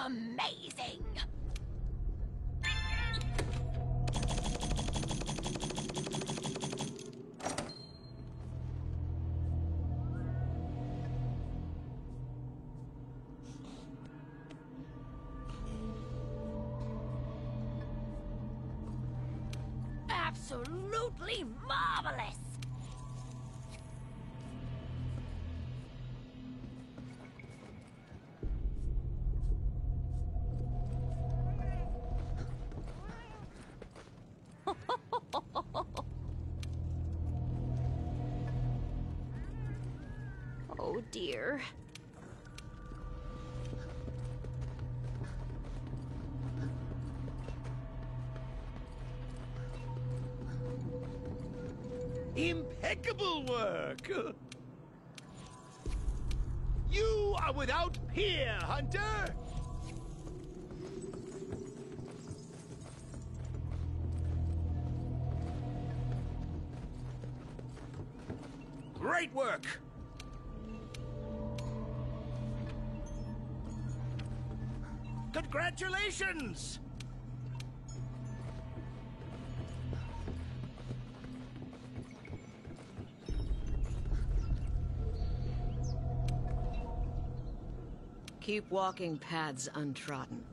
Amazing! Absolutely marvelous! Oh dear. Impeccable work! You are without peer, Hunter! Great work! Congratulations! Keep walking paths untrodden.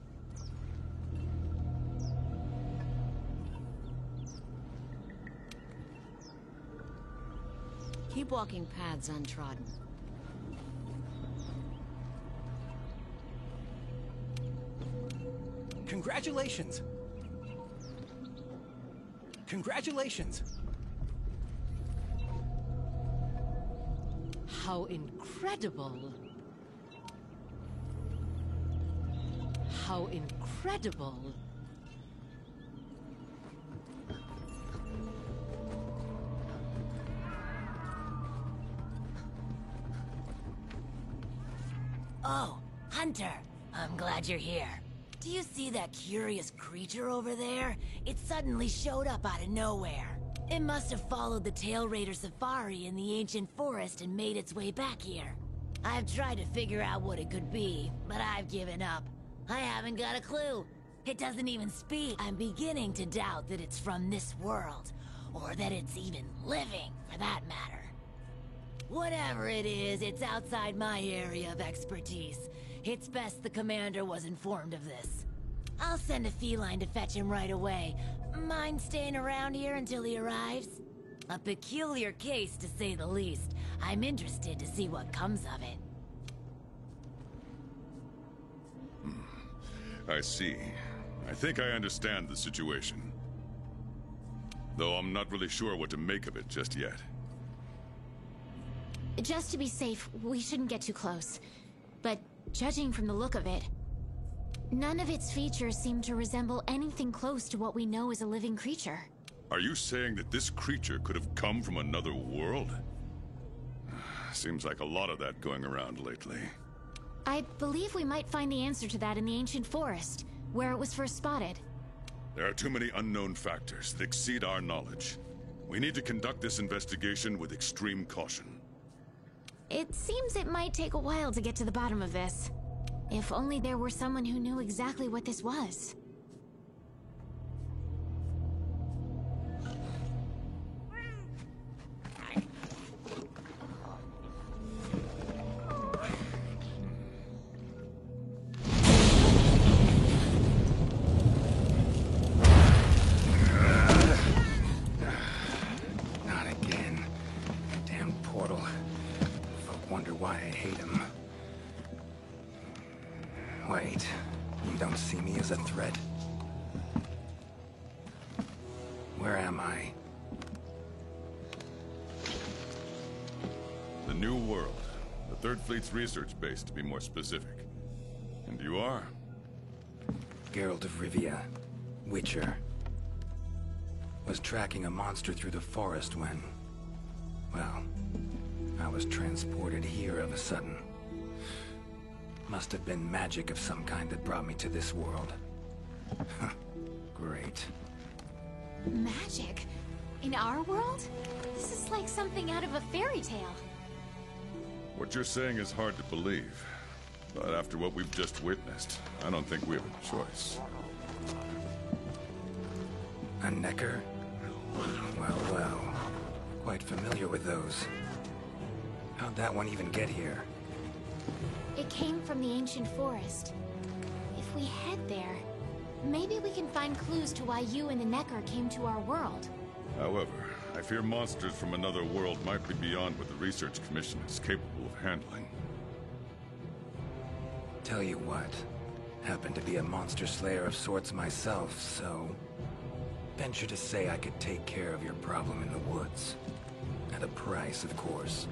Keep walking paths untrodden. Congratulations! Congratulations! How incredible! How incredible! Oh, Hunter, I'm glad you're here. Do you see that curious creature over there? It suddenly showed up out of nowhere. It must have followed the Tail Raider safari in the ancient forest and made its way back here. I've tried to figure out what it could be, but I've given up. I haven't got a clue. It doesn't even speak. I'm beginning to doubt that it's from this world, or that it's even living, for that matter. Whatever it is, it's outside my area of expertise. It's best the commander was informed of this. I'll send a feline to fetch him right away. Mind staying around here until he arrives? A peculiar case, to say the least. I'm interested to see what comes of it. I see. I think I understand the situation. Though I'm not really sure what to make of it just yet. Just to be safe, we shouldn't get too close. But judging from the look of it, none of its features seem to resemble anything close to what we know is a living creature. Are you saying that this creature could have come from another world? Seems like a lot of that going around lately. I believe we might find the answer to that in the ancient forest, where it was first spotted. There are too many unknown factors that exceed our knowledge. We need to conduct this investigation with extreme caution. It seems it might take a while to get to the bottom of this. If only there were someone who knew exactly what this was. Not again. Damn portal. Folk wonder why I hate him. Wait, you don't see me as a threat? Where am I? The New World. The Third Fleet's research base, to be more specific. And you are? Geralt of Rivia, Witcher. Was tracking a monster through the forest when... well, I was transported here of a sudden. Must have been magic of some kind that brought me to this world. Great. Magic? In our world? This is like something out of a fairy tale. What you're saying is hard to believe. But after what we've just witnessed, I don't think we have a choice. A Necker? Well, well. Quite familiar with those. How'd that one even get here? It came from the ancient forest. If we head there, maybe we can find clues to why you and the Necker came to our world. However, I fear monsters from another world might be beyond what the Research Commission is capable of handling. Tell you what, happen to be a monster slayer of sorts myself, so... venture to say I could take care of your problem in the woods. At a price, of course.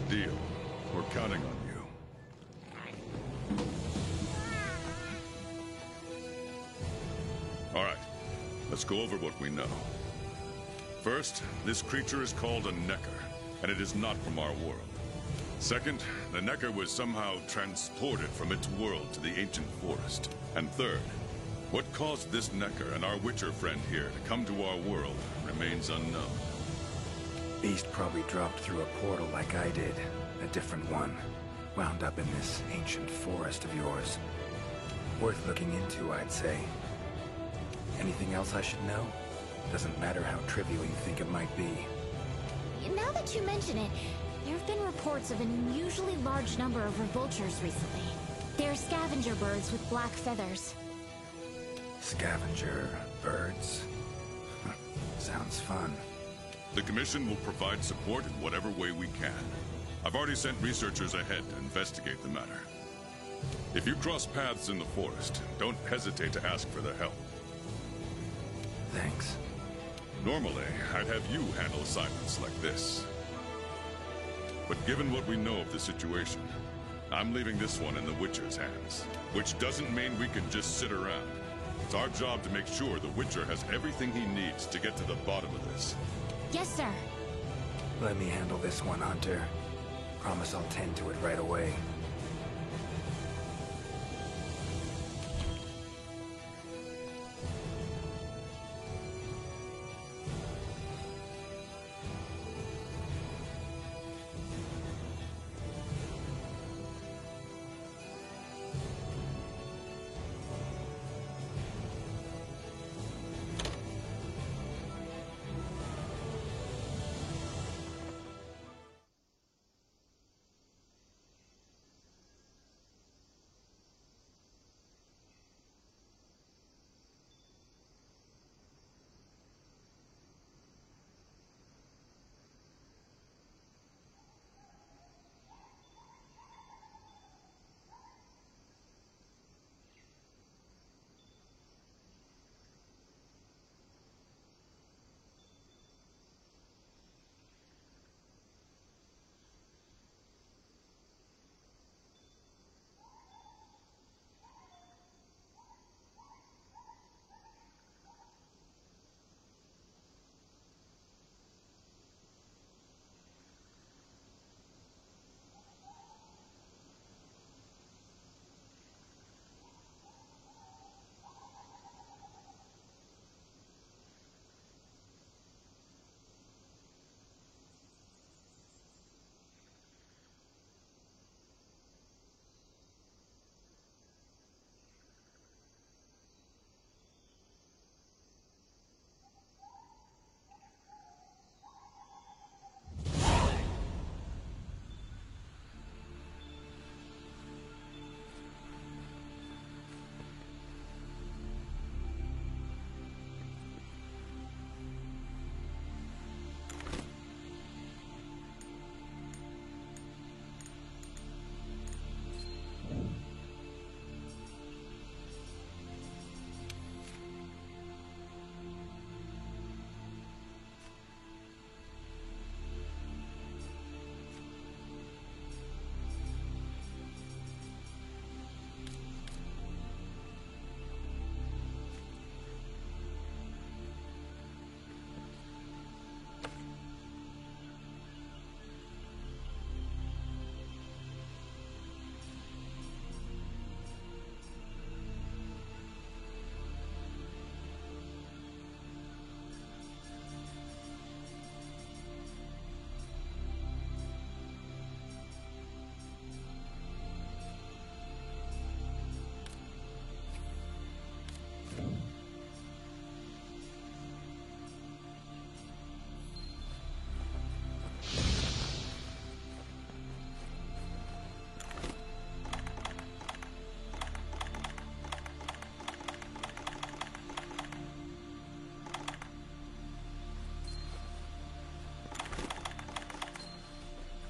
Deal. We're counting on you. All right. Let's go over what we know. First, this creature is called a Necker, and it is not from our world. Second, the Necker was somehow transported from its world to the ancient forest. And third, what caused this Necker and our Witcher friend here to come to our world remains unknown. Beast probably dropped through a portal like I did. A different one. Wound up in this ancient forest of yours. Worth looking into, I'd say. Anything else I should know? Doesn't matter how trivial you think it might be. Now that you mention it, there have been reports of an unusually large number of revoltures recently. They're scavenger birds with black feathers. Scavenger birds? Sounds fun. The Commission will provide support in whatever way we can. I've already sent researchers ahead to investigate the matter. If you cross paths in the forest, don't hesitate to ask for their help. Thanks. Normally, I'd have you handle assignments like this. But given what we know of the situation, I'm leaving this one in the Witcher's hands. Which doesn't mean we can just sit around. It's our job to make sure the Witcher has everything he needs to get to the bottom of this. Yes, sir. Let me handle this one, Hunter. Promise I'll tend to it right away.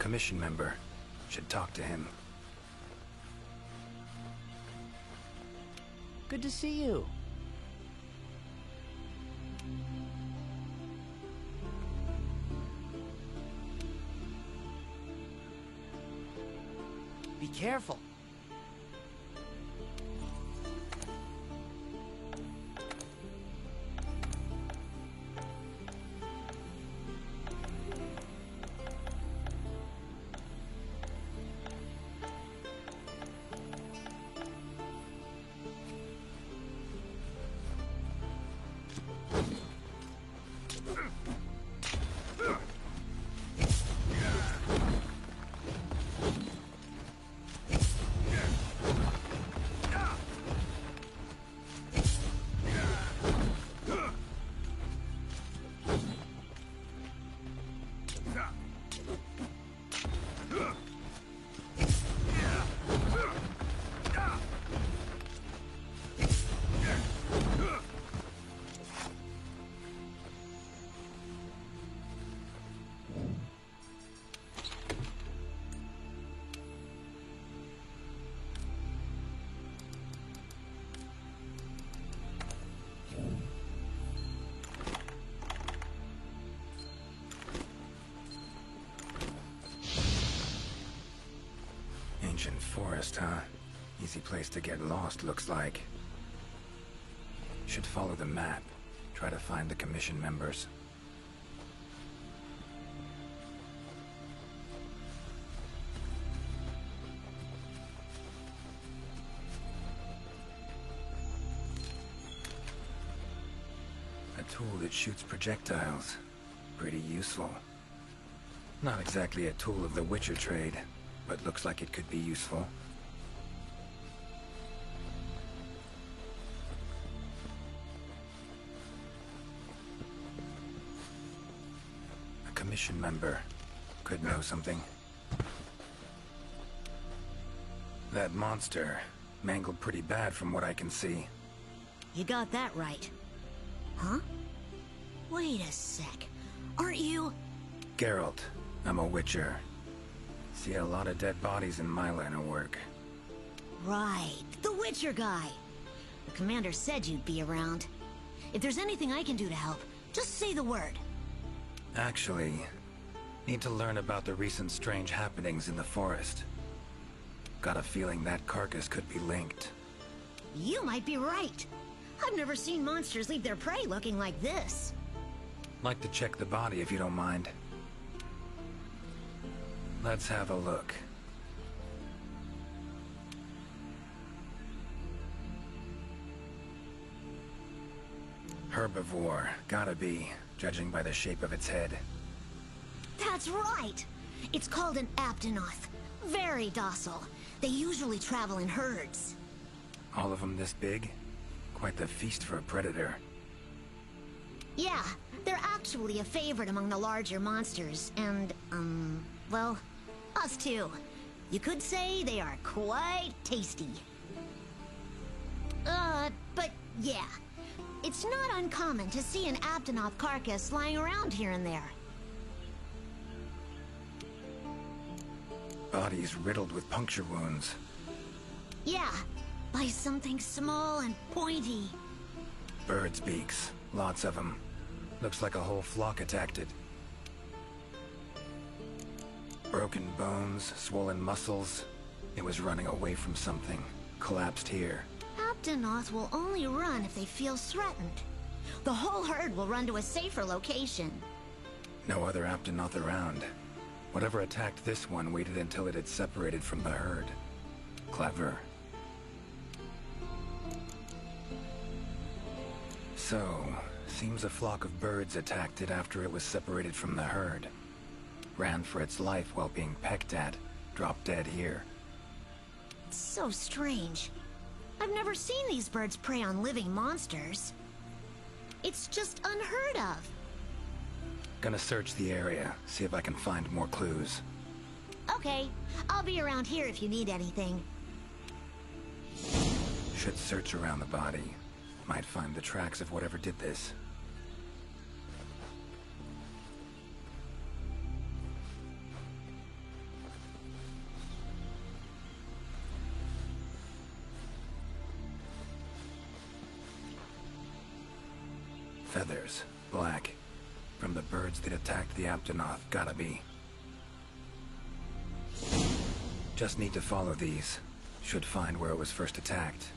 Commission member. Should talk to him. Good to see you. Be careful. Ancient forest, huh? Easy place to get lost, looks like. Should follow the map. Try to find the commission members. A tool that shoots projectiles. Pretty useful. Not exactly a tool of the Witcher trade, but looks like it could be useful. A commission member. Could know something. That monster mangled pretty bad from what I can see. You got that right. Huh? Wait a sec. Aren't you... Geralt. I'm a Witcher. See a lot of dead bodies in my line of work. Right, the Witcher guy. The commander said you'd be around. If there's anything I can do to help, just say the word. Actually, need to learn about the recent strange happenings in the forest. Got a feeling that carcass could be linked. You might be right. I've never seen monsters leave their prey looking like this. Like to check the body if you don't mind. Let's have a look. Herbivore, gotta be, judging by the shape of its head. That's right! It's called an Aptonoth. Very docile. They usually travel in herds. All of them this big? Quite the feast for a predator. Yeah, they're actually a favorite among the larger monsters, and, well, us too. You could say they are quite tasty. But yeah, it's not uncommon to see an Aptonoth carcass lying around here and there. Bodies riddled with puncture wounds. Yeah, by something small and pointy. Birds' beaks, lots of them. Looks like a whole flock attacked it. Broken bones, swollen muscles. It was running away from something. Collapsed here. Aptonoth will only run if they feel threatened. The whole herd will run to a safer location. No other Aptonoth around. Whatever attacked this one waited until it had separated from the herd. Clever. So, seems a flock of birds attacked it after it was separated from the herd. Ran for its life while being pecked at. Dropped dead here. It's so strange. I've never seen these birds prey on living monsters. It's just unheard of. Gonna search the area, see if I can find more clues. Okay, I'll be around here if you need anything. Should search around the body. Might find the tracks of whatever did this. feathers, black. From the birds that attacked the Aptonoth, gotta be. Just need to follow these. Should find where it was first attacked.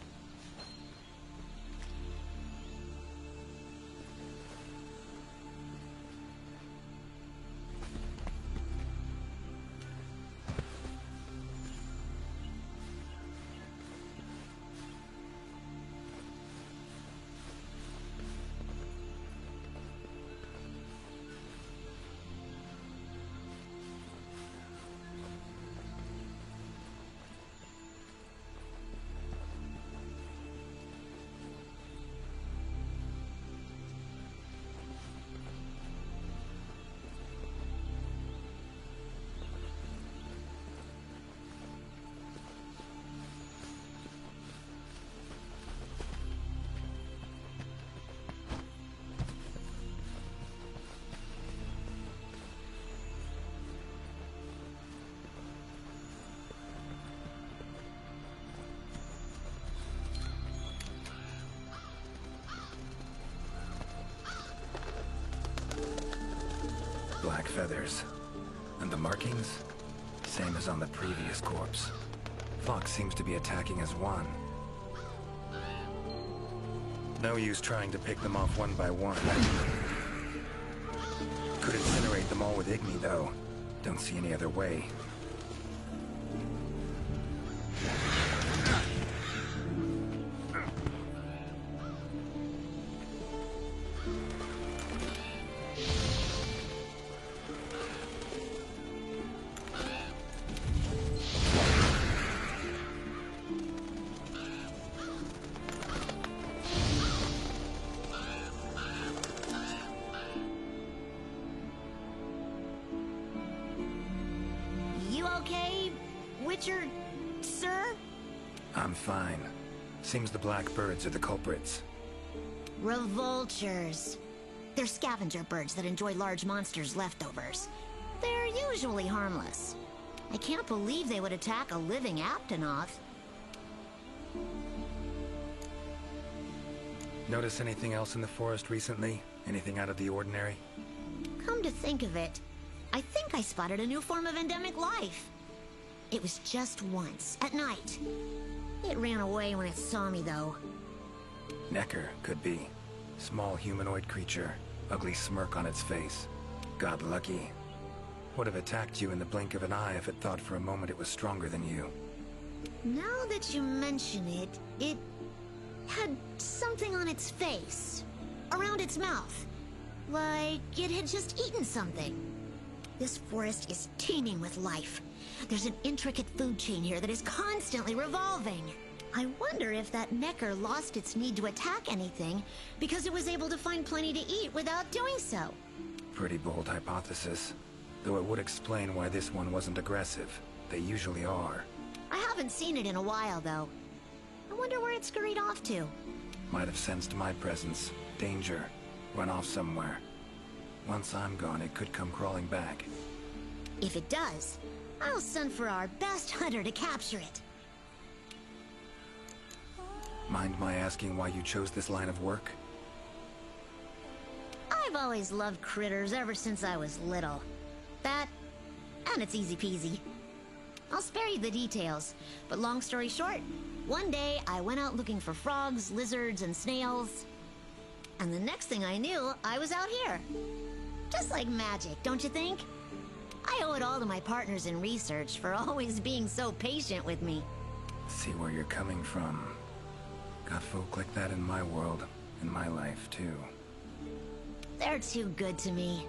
Black feathers. And the markings? Same as on the previous corpse. Fox seems to be attacking as one. No use trying to pick them off one by one. Could incinerate them all with Igni, though. Don't see any other way. Okay, Witcher, sir? I'm fine. Seems the black birds are the culprits. Revoltures. They're scavenger birds that enjoy large monsters' leftovers. They're usually harmless. I can't believe they would attack a living Aptonoth. Notice anything else in the forest recently? Anything out of the ordinary? Come to think of it, I think I spotted a new form of endemic life. It was just once, at night. It ran away when it saw me, though. Necker, could be. Small humanoid creature, ugly smirk on its face. Got lucky. Would have attacked you in the blink of an eye if it thought for a moment it was stronger than you. Now that you mention it, it had something on its face. Around its mouth. Like it had just eaten something. This forest is teeming with life. There's an intricate food chain here that is constantly revolving. I wonder if that Necker lost its need to attack anything because it was able to find plenty to eat without doing so. Pretty bold hypothesis. Though it would explain why this one wasn't aggressive. They usually are. I haven't seen it in a while, though. I wonder where it scurried off to. Might have sensed my presence. Danger. Run off somewhere. Once I'm gone, it could come crawling back. If it does, I'll send for our best hunter to capture it. Mind my asking why you chose this line of work? I've always loved critters ever since I was little. That, and it's easy peasy. I'll spare you the details, but long story short, one day I went out looking for frogs, lizards, and snails. And the next thing I knew, I was out here. Just like magic, don't you think? I owe it all to my partners in research for always being so patient with me. See where you're coming from. Got folk like that in my world, in my life, too. They're too good to me.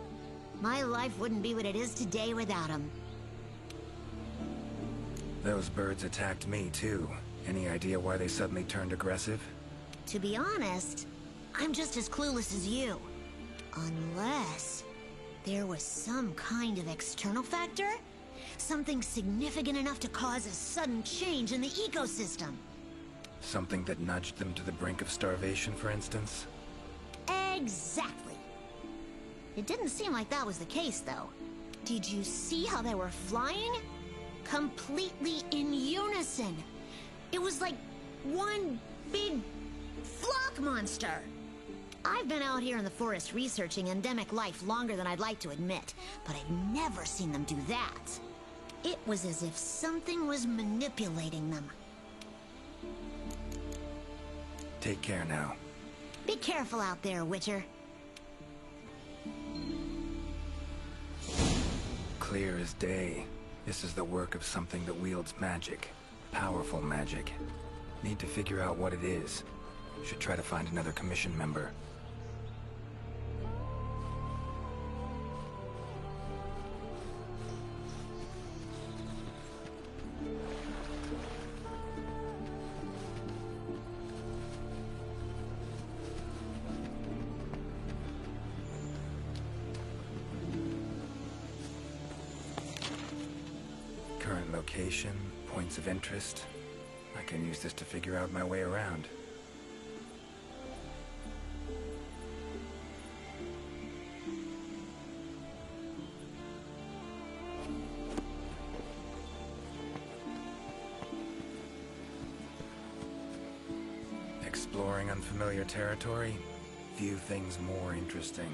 My life wouldn't be what it is today without them. Those birds attacked me, too. Any idea why they suddenly turned aggressive? To be honest, I'm just as clueless as you. Unless there was some kind of external factor? Something significant enough to cause a sudden change in the ecosystem. Something that nudged them to the brink of starvation, for instance? Exactly. It didn't seem like that was the case, though. Did you see how they were flying? Completely in unison. It was like one big flock monster. I've been out here in the forest researching endemic life longer than I'd like to admit, but I've never seen them do that. It was as if something was manipulating them. Take care now. Be careful out there, Witcher. Clear as day. This is the work of something that wields magic. Powerful magic. Need to figure out what it is. Should try to find another commission member. Current location, points of interest. I can use this to figure out my way around. Exploring unfamiliar territory? Few things more interesting.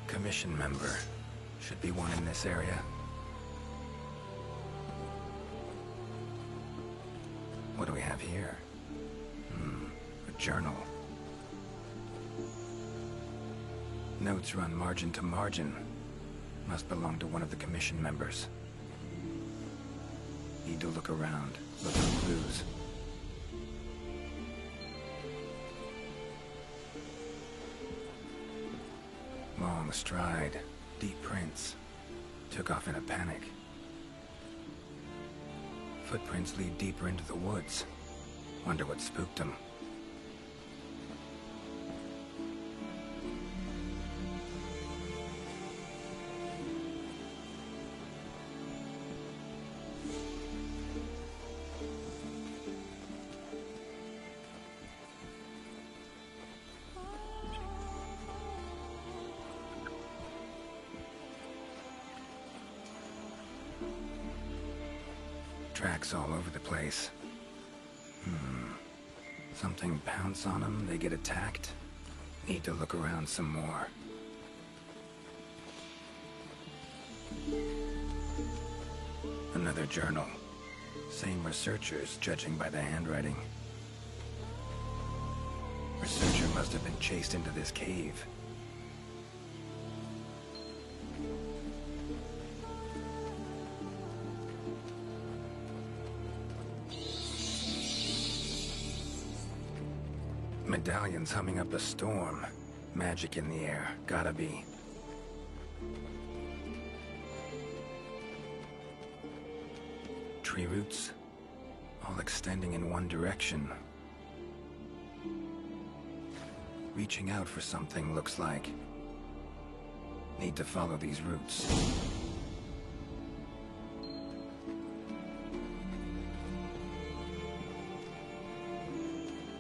Commission member. Should be one in this area. What do we have here? A journal. Notes run margin to margin. Must belong to one of the commission members. Need to look around, look for clues. Long stride, deep prints. Took off in a panic. Footprints lead deeper into the woods. Wonder what spooked him. Tracks all over the place. Something pounce on them, they get attacked. Need to look around some more. Another journal. Same researchers, judging by the handwriting. Researcher must have been chased into this cave. Medallions humming up a storm. Magic in the air. Gotta be. Tree roots. All extending in one direction. Reaching out for something, looks like. Need to follow these roots.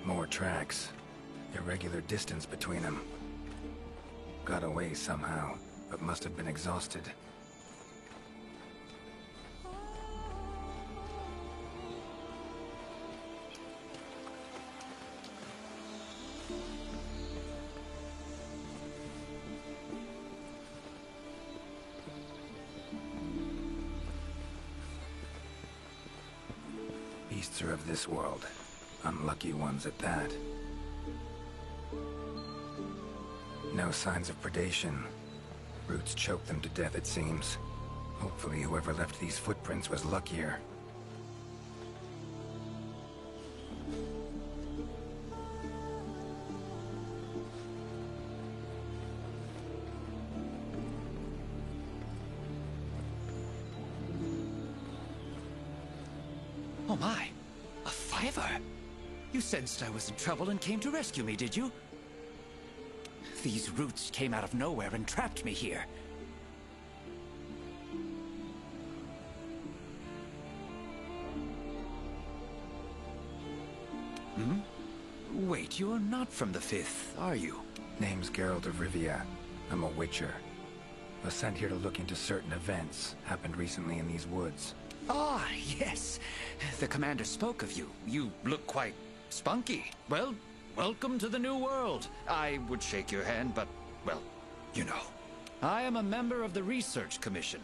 More tracks. Irregular distance between them. Got away somehow, but must have been exhausted. Beasts are of this world. Unlucky ones at that. No signs of predation. Roots choke them to death, it seems. Hopefully whoever left these footprints was luckier. Oh my, a 5er. You sensed I was in trouble and came to rescue me, did you? These roots came out of nowhere and trapped me here. Hmm? Wait, you're not from the Fifth, are you? Name's Geralt of Rivia. I'm a Witcher. Was sent here to look into certain events happened recently in these woods. Ah, yes. The commander spoke of you. You look quite spunky. Well, welcome to the new world. I would shake your hand, but, well, you know. I am a member of the Research Commission.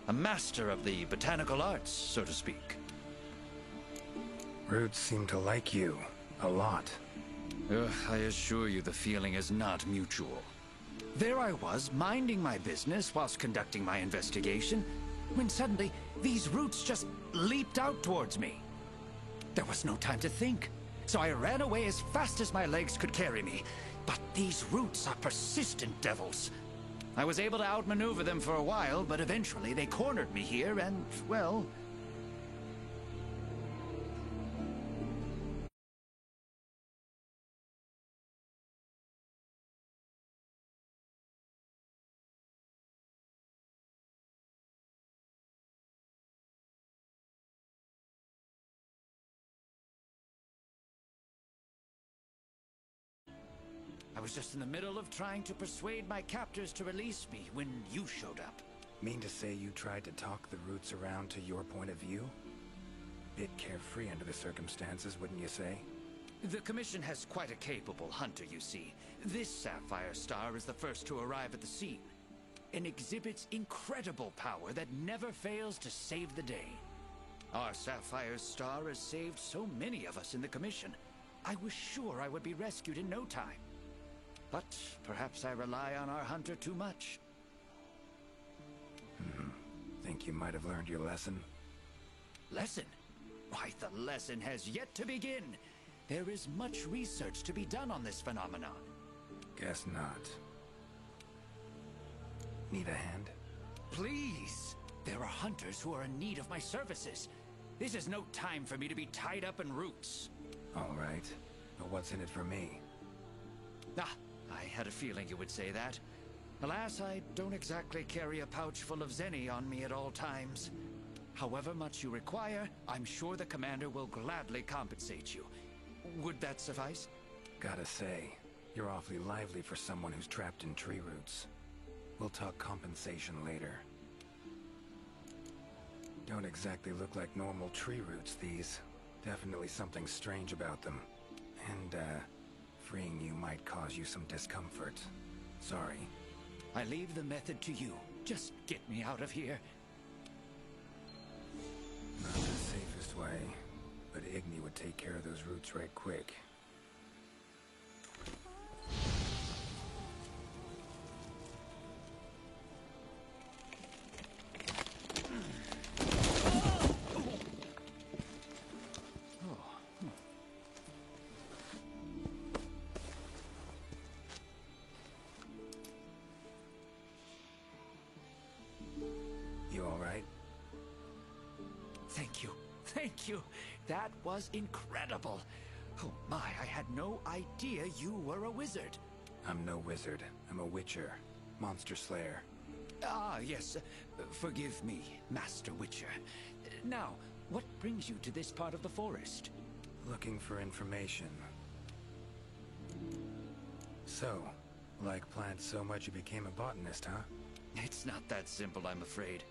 A master of the botanical arts, so to speak. Roots seem to like you. A lot. I assure you the feeling is not mutual. There I was, minding my business whilst conducting my investigation, when suddenly these roots just leaped out towards me. There was no time to think, so I ran away as fast as my legs could carry me. But these roots are persistent devils. I was able to outmaneuver them for a while, but eventually they cornered me here and, well... I was just in the middle of trying to persuade my captors to release me when you showed up. Mean to say you tried to talk the roots around to your point of view? Bit carefree under the circumstances, wouldn't you say? The Commission has quite a capable hunter, you see. This Sapphire Star is the first to arrive at the scene, and exhibits incredible power that never fails to save the day. Our Sapphire Star has saved so many of us in the Commission. I was sure I would be rescued in no time. But perhaps I rely on our hunter too much. Think you might have learned your lesson? Lesson? Why, the lesson has yet to begin. There is much research to be done on this phenomenon. Guess not. Need a hand? Please! There are hunters who are in need of my services. This is no time for me to be tied up in roots. All right. But what's in it for me? Ah, I had a feeling you would say that. Alas, I don't exactly carry a pouch full of Zenny on me at all times. However much you require, I'm sure the commander will gladly compensate you. Would that suffice? Gotta say, you're awfully lively for someone who's trapped in tree roots. We'll talk compensation later. Don't exactly look like normal tree roots, these. Definitely something strange about them. And, freeing you might cause you some discomfort. Sorry. I leave the method to you. Just get me out of here. Not the safest way, but Igni would take care of those roots right quick. You all right? Thank you. Thank you. That was incredible. Oh my, I had no idea you were a wizard. I'm no wizard. I'm a witcher. Monster slayer. Ah, yes. Forgive me, Master Witcher. Now, what brings you to this part of the forest? Looking for information. So, like plants so much you became a botanist, huh? It's not that simple, I'm afraid.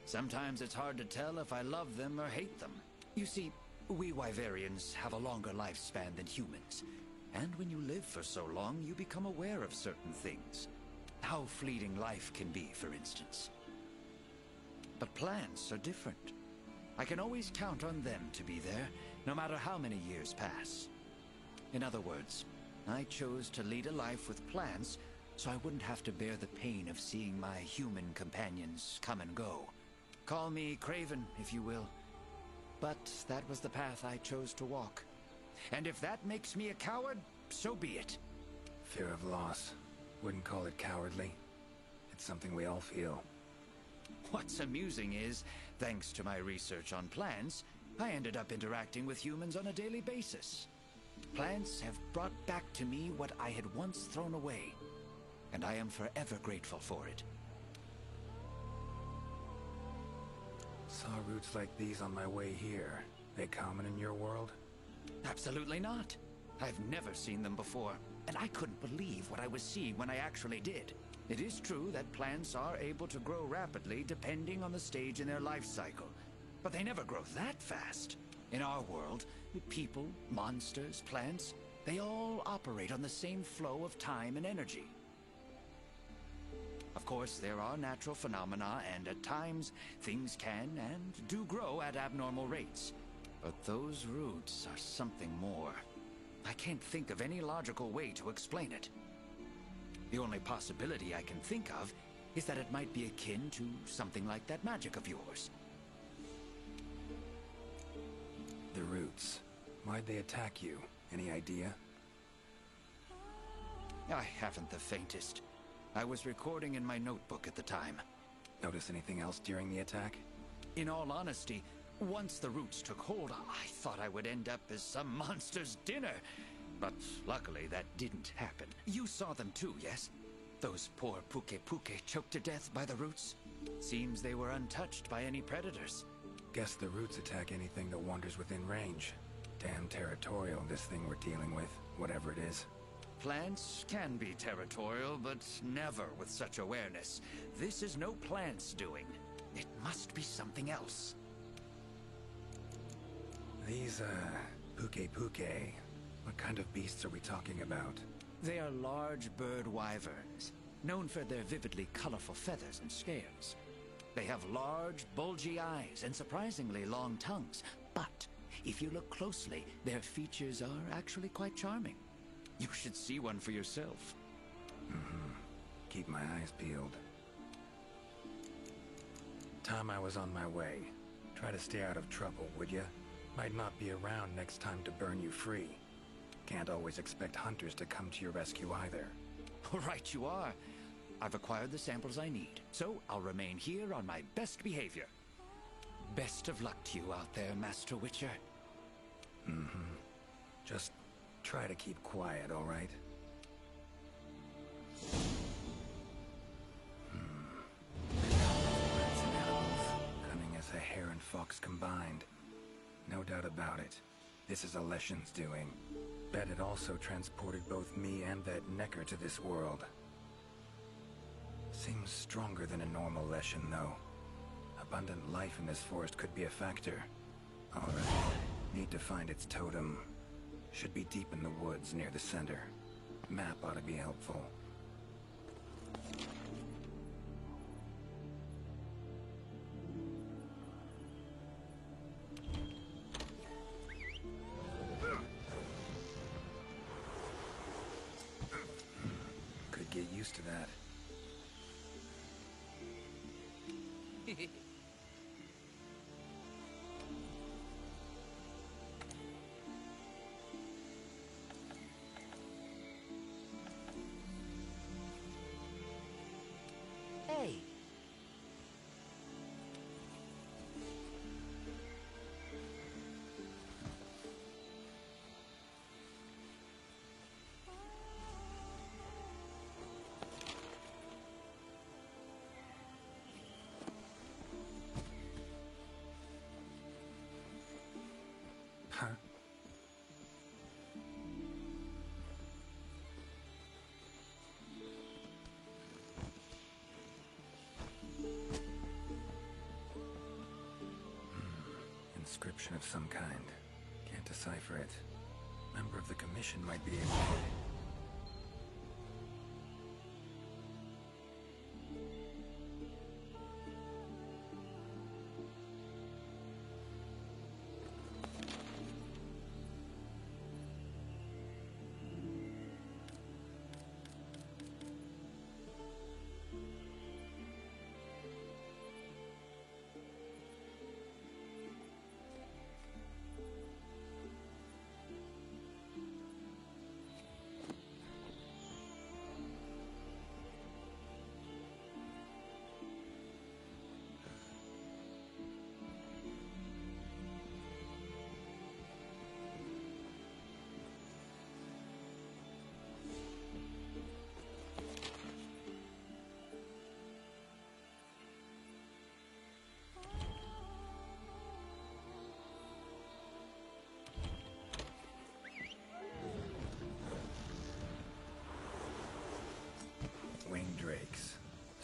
Sometimes it's hard to tell if I love them or hate them. You see, we Wyverians have a longer lifespan than humans. And when you live for so long, you become aware of certain things. How fleeting life can be, for instance. But plants are different. I can always count on them to be there, no matter how many years pass. In other words, I chose to lead a life with plants so I wouldn't have to bear the pain of seeing my human companions come and go. Call me Craven, if you will. But that was the path I chose to walk. And if that makes me a coward, so be it. Fear of loss. Wouldn't call it cowardly. It's something we all feel. What's amusing is, thanks to my research on plants, I ended up interacting with humans on a daily basis. Plants have brought back to me what I had once thrown away, and I am forever grateful for it. Saw roots like these on my way here. They common in your world? Absolutely not. I've never seen them before, and I couldn't believe what I was seeing when I actually did. It is true that plants are able to grow rapidly depending on the stage in their life cycle, but they never grow that fast. In our world, people, monsters, plants, they all operate on the same flow of time and energy. Of course, there are natural phenomena, and at times, things can and do grow at abnormal rates. But those roots are something more. I can't think of any logical way to explain it. The only possibility I can think of is that it might be akin to something like that magic of yours. The roots. Why'd they attack you? Any idea? I haven't the faintest. I was recording in my notebook at the time. Notice anything else during the attack? In all honesty, once the roots took hold, I thought I would end up as some monster's dinner. But luckily, that didn't happen. You saw them too, yes? Those poor Puke choked to death by the roots. Seems they were untouched by any predators. Guess the roots attack anything that wanders within range. Damn territorial, this thing we're dealing with, whatever it is. Plants can be territorial, but never with such awareness. This is no plant's doing. It must be something else. These, Puke, what kind of beasts are we talking about? They are large bird wyverns, known for their vividly colorful feathers and scales. They have large, bulgy eyes and surprisingly long tongues, but if you look closely, their features are actually quite charming. You should see one for yourself. Keep my eyes peeled. Time I was on my way. Try to stay out of trouble, would ya? Might not be around next time to burn you free. Can't always expect hunters to come to your rescue either. Right you are. I've acquired the samples I need, so I'll remain here on my best behavior. Best of luck to you out there, Master Witcher. Just try to keep quiet, all right? Rats and animals, cunning as a hare and fox combined. No doubt about it. This is Alessian's doing. Bet it also transported both me and that Necker to this world. Seems stronger than a normal Leshen, though. Abundant life in this forest could be a factor. Alright. Need to find its totem. Should be deep in the woods near the center. Map ought to be helpful. Could get used to that. Hey. Huh? Inscription of some kind. Can't decipher it. Member of the Commission might be able to...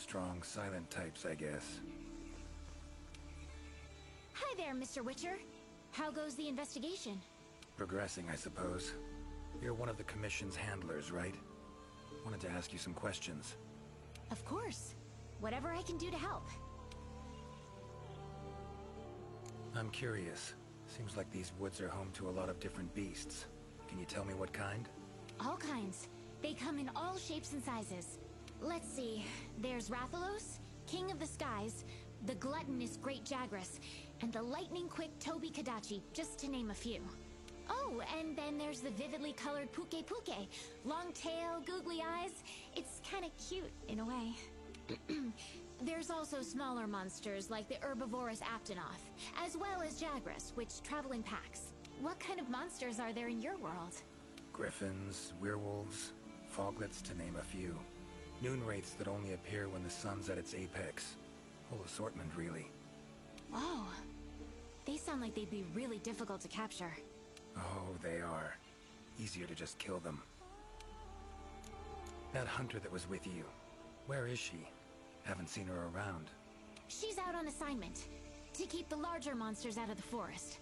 strong, silent types, I guess. Hi there, Mr. Witcher. How goes the investigation? Progressing, I suppose. You're one of the Commission's handlers, right? Wanted to ask you some questions. Of course. Whatever I can do to help. I'm curious. Seems like these woods are home to a lot of different beasts. Can you tell me what kind? All kinds. They come in all shapes and sizes. Let's see. There's Rathalos, King of the Skies, the gluttonous Great Jagras, and the lightning-quick Toby Kadachi, just to name a few. Oh, and then there's the vividly colored Puke Puke. Long tail, googly eyes. It's kinda cute, in a way. There's also smaller monsters like the herbivorous Aptonoth, as well as Jagras, which travel in packs. What kind of monsters are there in your world? Griffins, werewolves, foglets, to name a few. Noonwraiths that only appear when the sun's at its apex. Whole assortment, really. Oh. They sound like they'd be really difficult to capture. Oh, they are. Easier to just kill them. That hunter that was with you, where is she? Haven't seen her around. She's out on assignment, to keep the larger monsters out of the forest.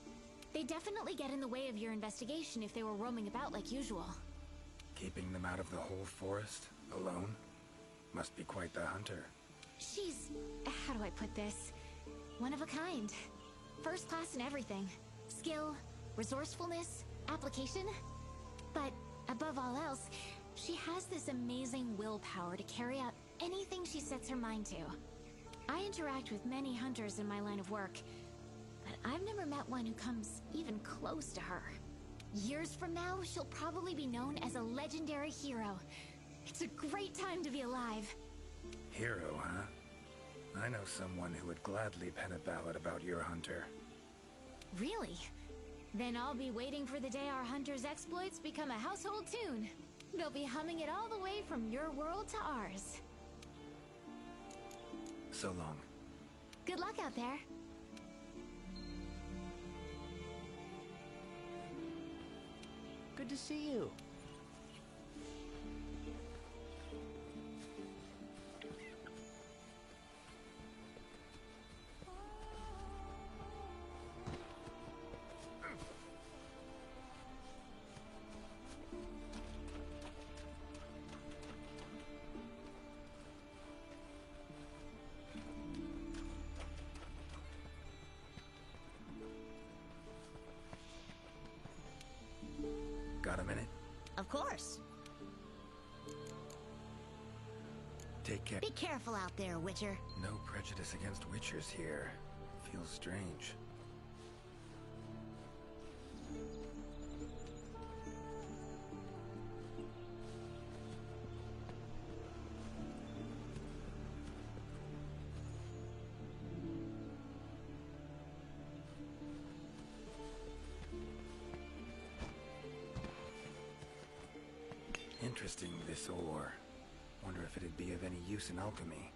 They definitely get in the way of your investigation if they were roaming about like usual. Keeping them out of the whole forest, alone? Must be quite the hunter. She's... how do I put this? One of a kind. First class in everything. Skill, resourcefulness, application. But above all else, she has this amazing willpower to carry out anything she sets her mind to. I interact with many hunters in my line of work, but I've never met one who comes even close to her. Years from now, she'll probably be known as a legendary hero. It's a great time to be alive. Hero, huh? I know someone who would gladly pen a ballad about your hunter. Really? Then I'll be waiting for the day our hunter's exploits become a household tune. They'll be humming it all the way from your world to ours. So long. Good luck out there. Good to see you. Got a minute? Of course. Take care. Be careful out there, Witcher. No prejudice against witchers here. Feels strange. Interesting, this ore. Wonder if it'd be of any use in alchemy.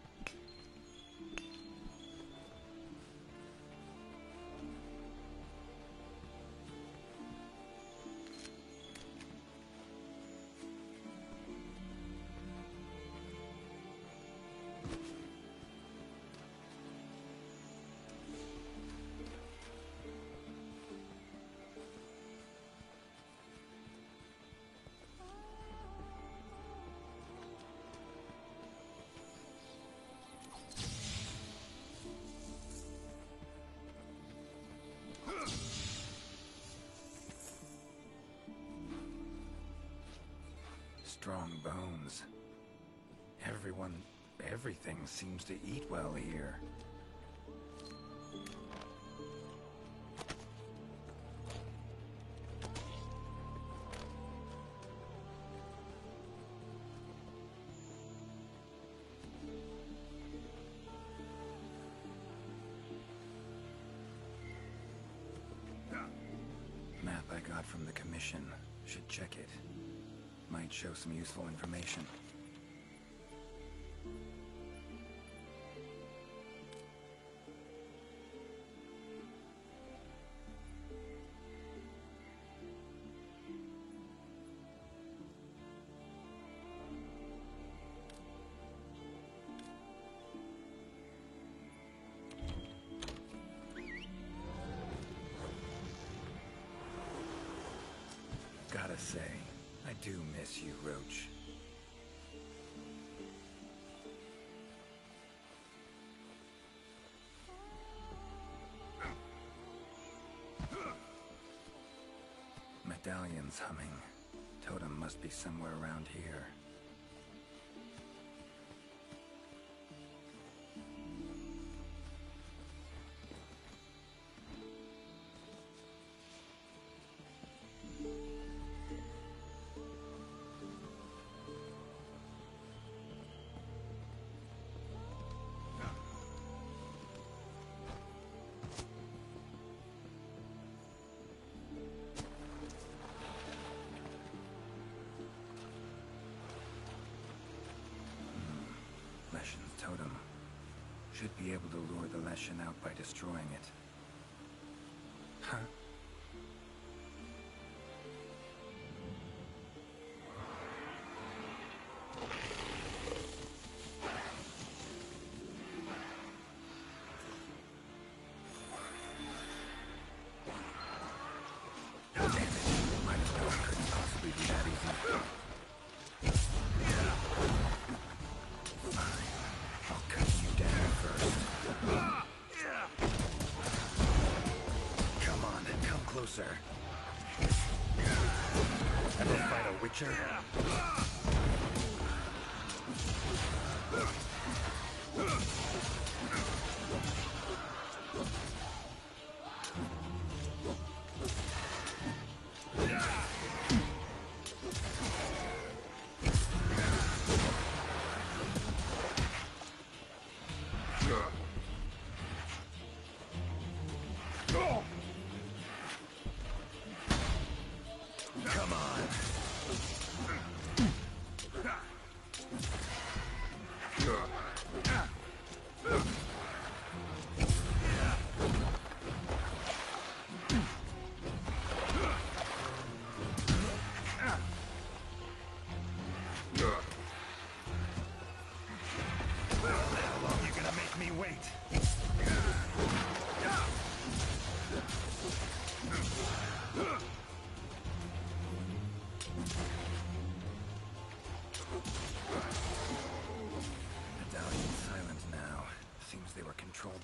Strong bones. Everything seems to eat well here. Map I got from the Commission. Should check it. Might show some useful information. gotta say, I do miss you, Roach. Medallion's humming. Totem must be somewhere around here. Leshen's totem. Should be able to lure the Leshen out by destroying it. Huh? Damn it. Might have thought it couldn't possibly be that easy. Closer. Ever fight a Witcher?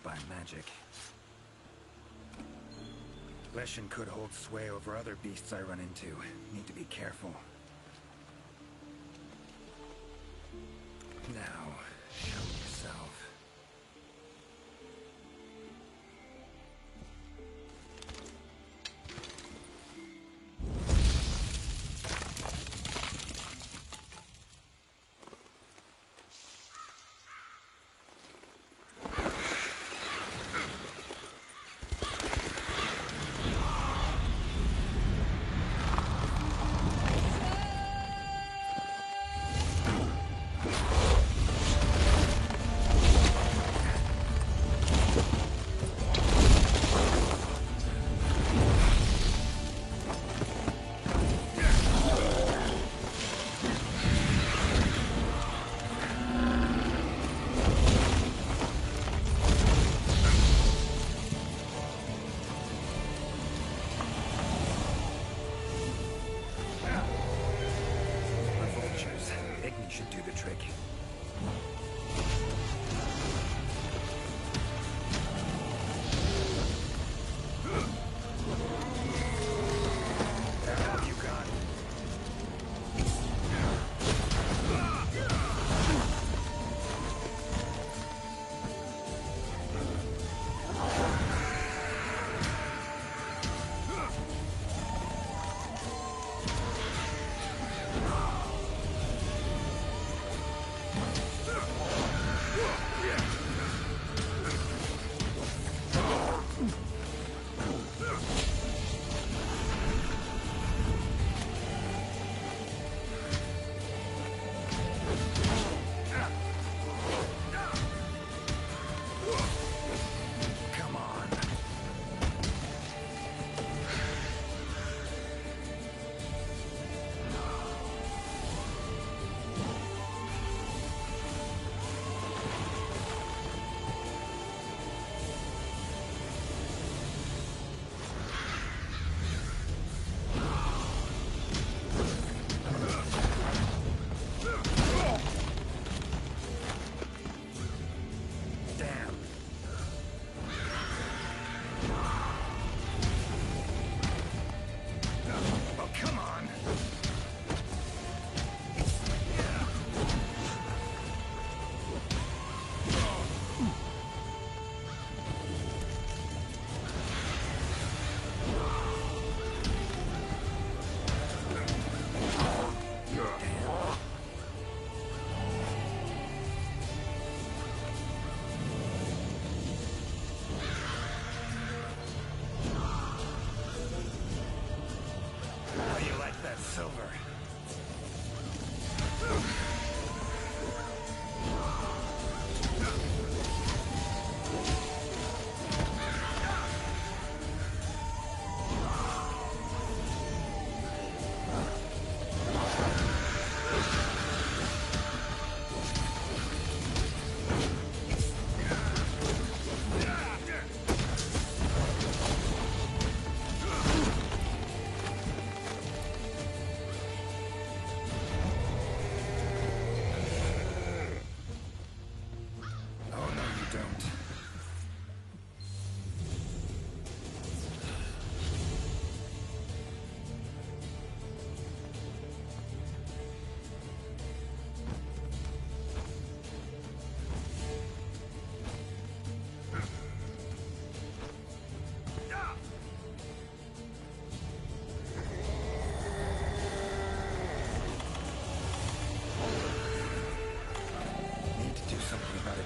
By magic. Leshen could hold sway over other beasts I run into. Need to be careful. Now, show yourself. Should do the trick. What you got?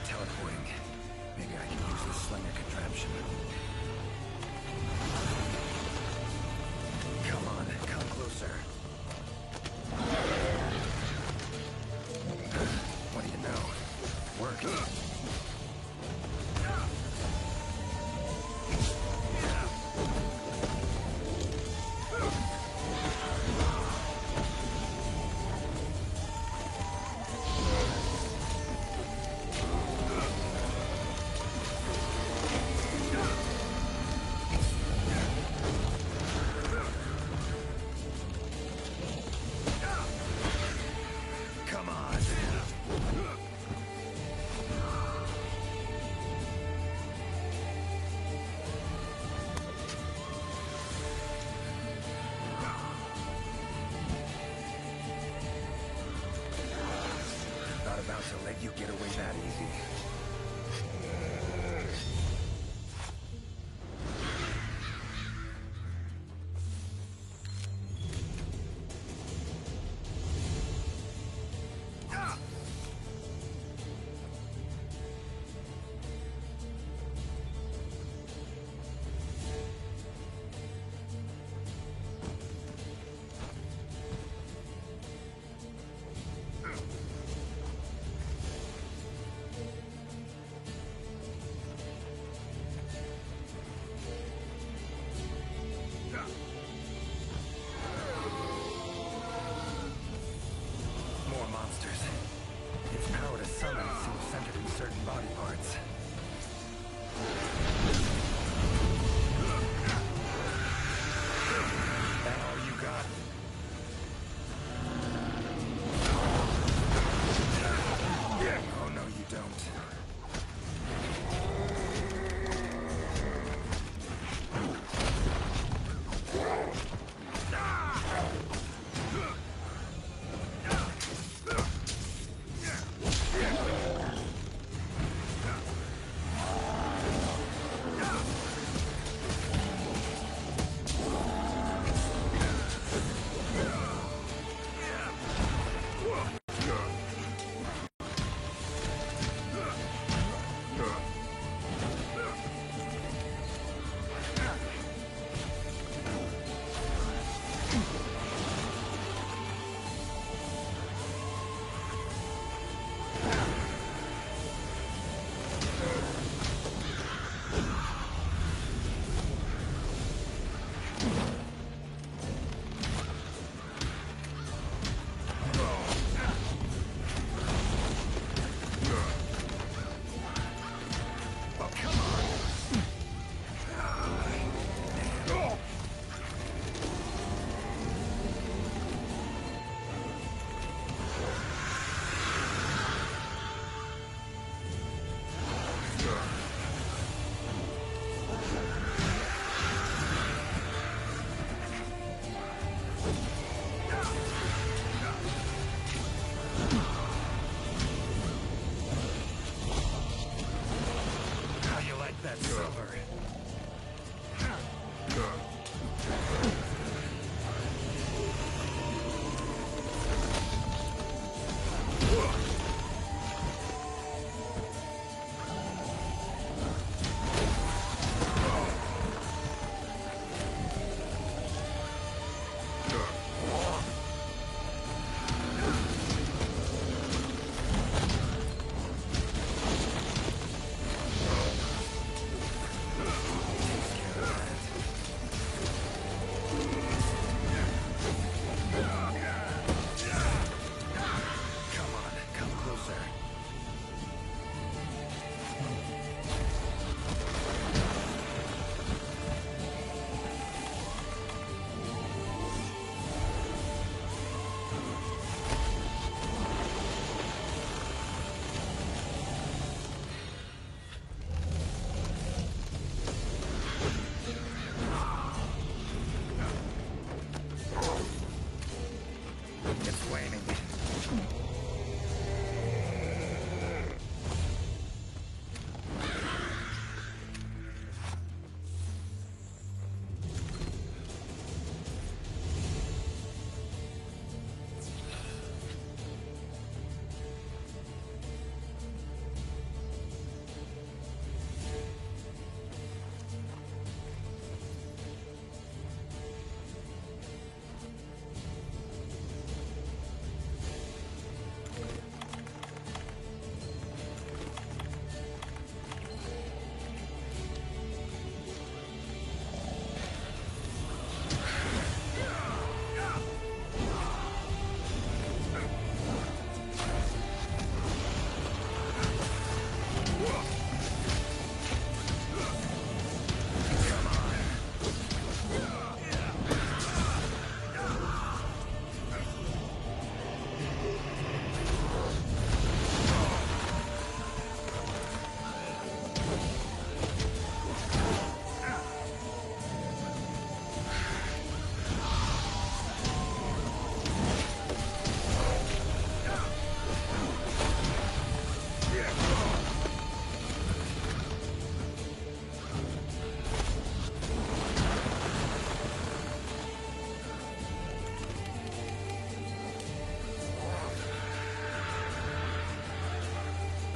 teleporting. Maybe I can use the slinger contraption. Come on, come closer. What do you know? Working. About to let you get away that easy.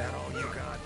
That all you got?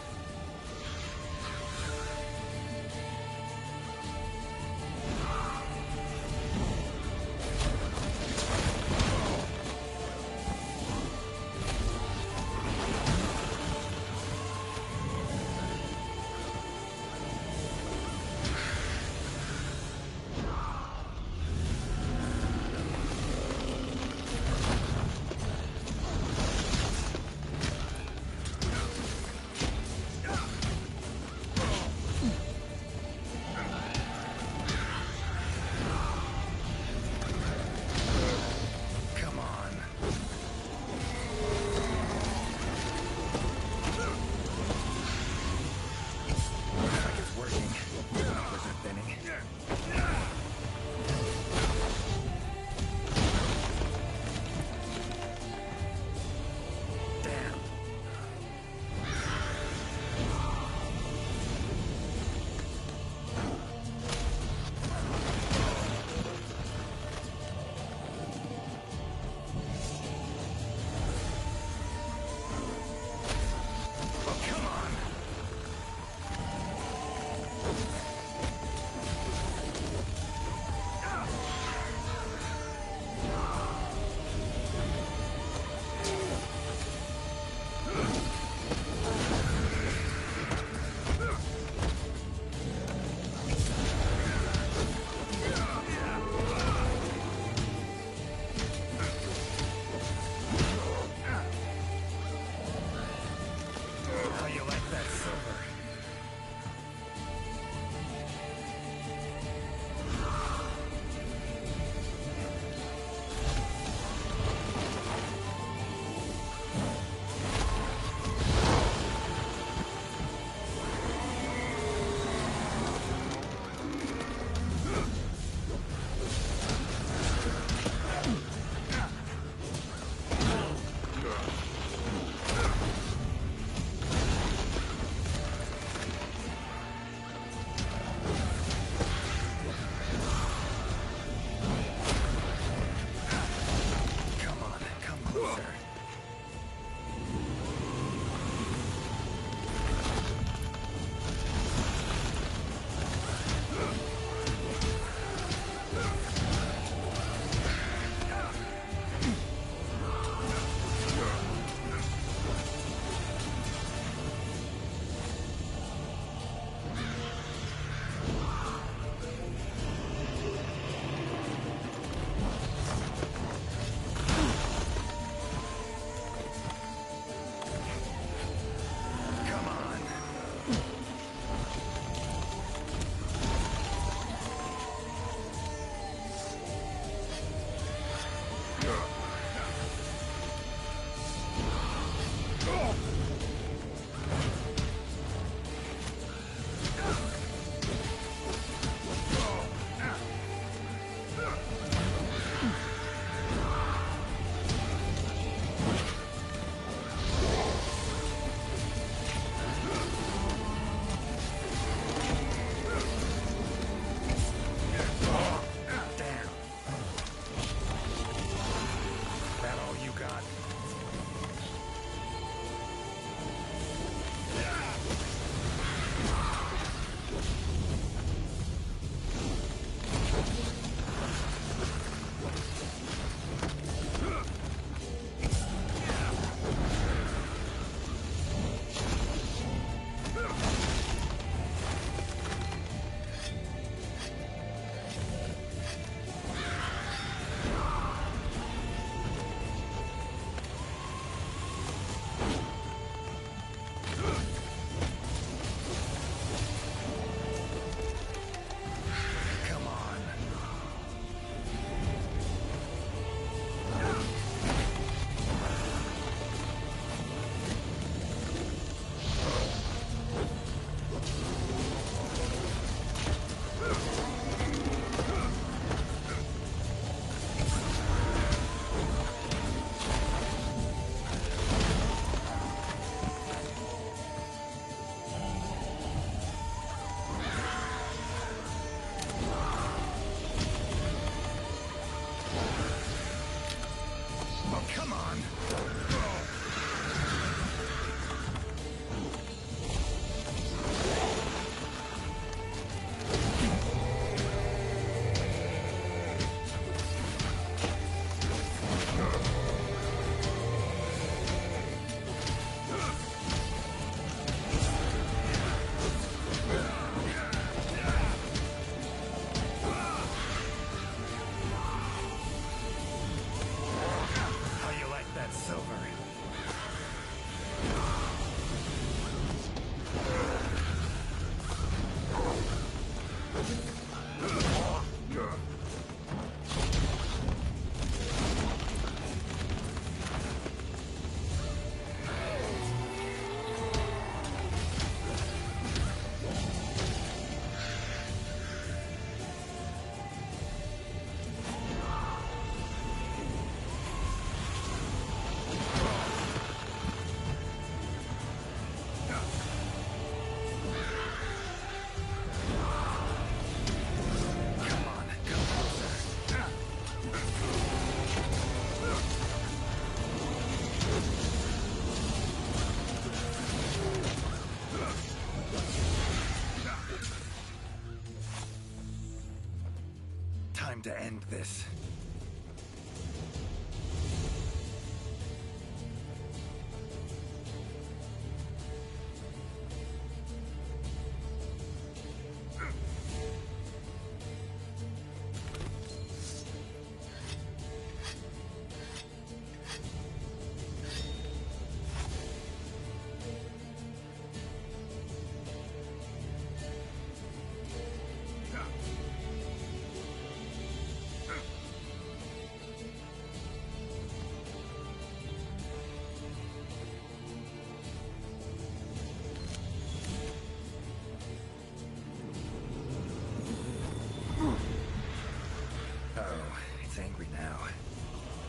to end this.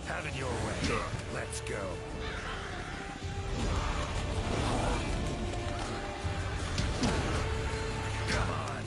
Have it your way. Let's go. Come on.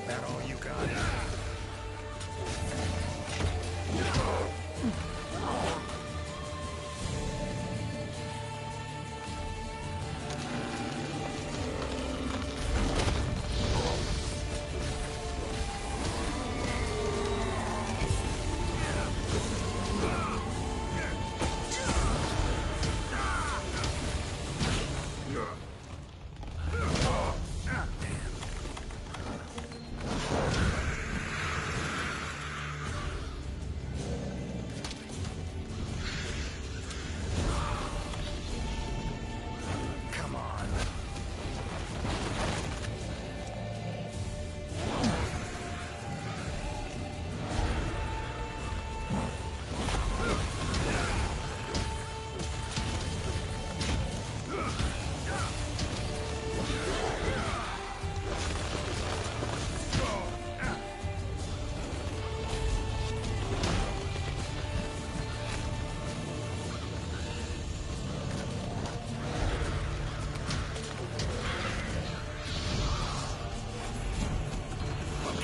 That all you got? Come on.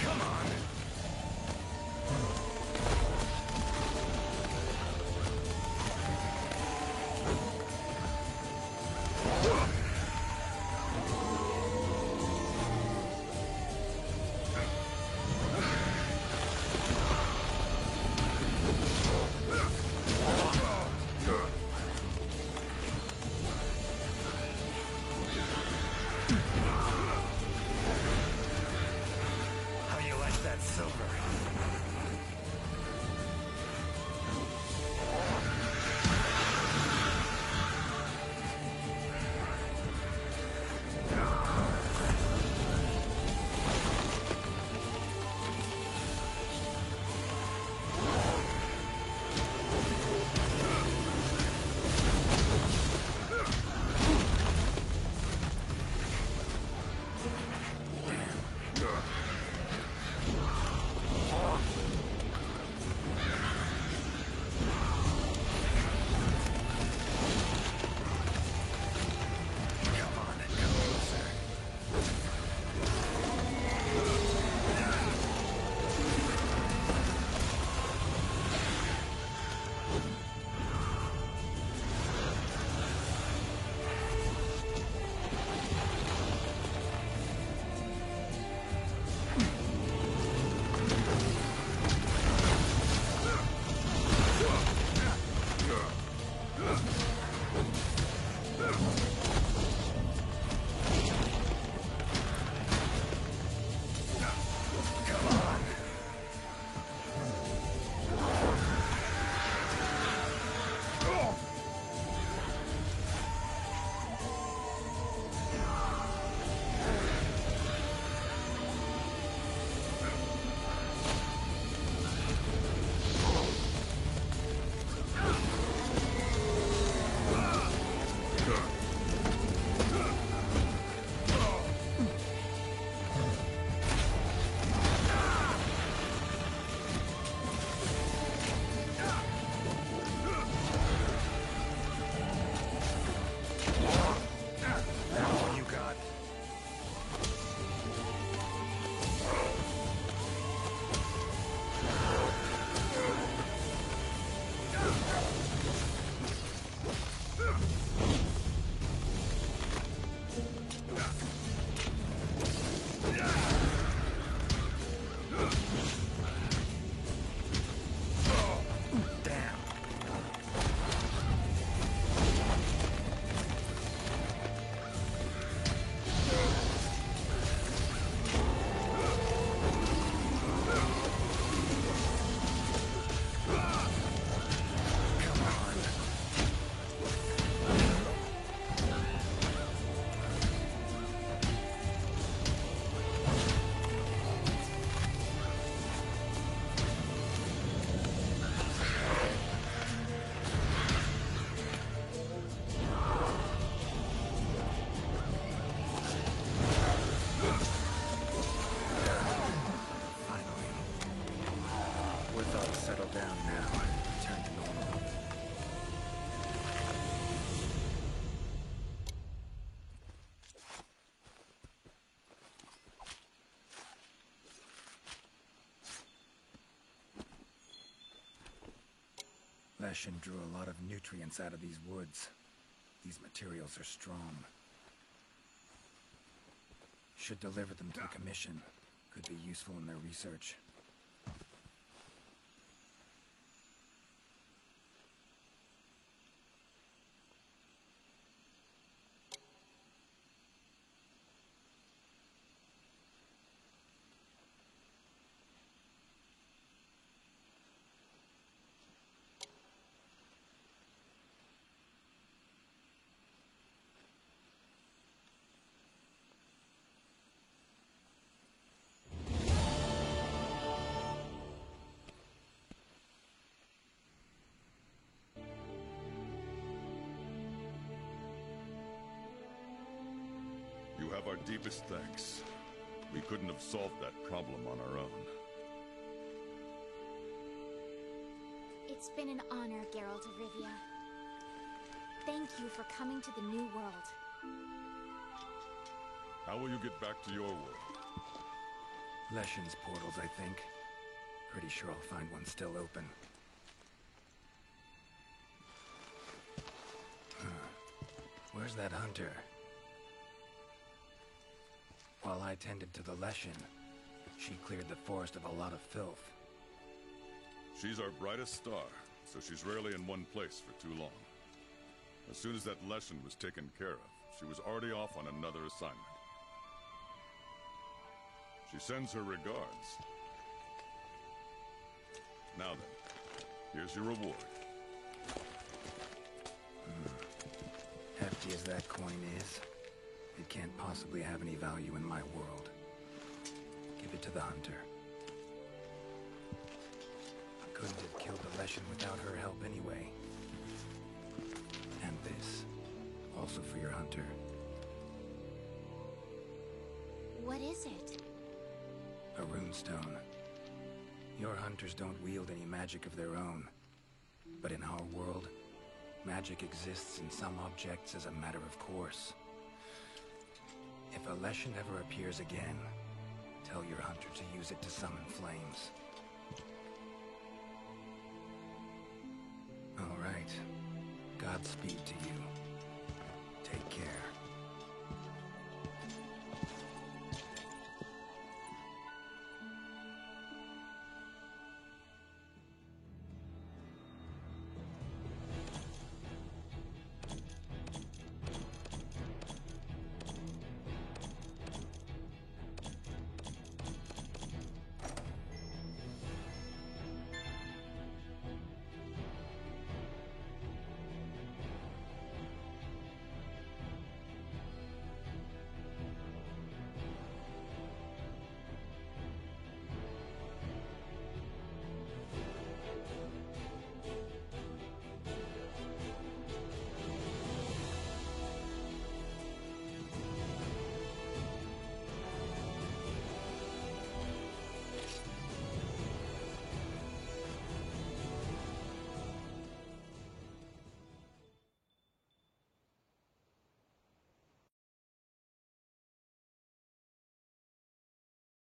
Come on. How you like that silver? Come on, come closer. Come on. thoughts settle down now, return to normal. Leshen drew a lot of nutrients out of these woods. These materials are strong. Should deliver them to the Commission. Could be useful in their research. You have our deepest thanks. We couldn't have solved that problem on our own. It's been an honor, Geralt of Rivia. Thank you for coming to the New World. How will you get back to your world? Leshen's portals, I think. Pretty sure I'll find one still open. Where's that hunter? While I tended to the Leshen, she cleared the forest of a lot of filth. She's our brightest star, so she's rarely in one place for too long. As soon as that Leshen was taken care of, she was already off on another assignment. She sends her regards. Now then, here's your reward. Hefty as that coin is, it can't possibly have any value in my world. Give it to the hunter. I couldn't have killed the Leshen without her help anyway. And this, also for your hunter. What is it? A runestone. Your hunters don't wield any magic of their own. But in our world, magic exists in some objects as a matter of course. If a Leshen ever appears again, tell your hunter to use it to summon flames. All right. Godspeed to you. Take care.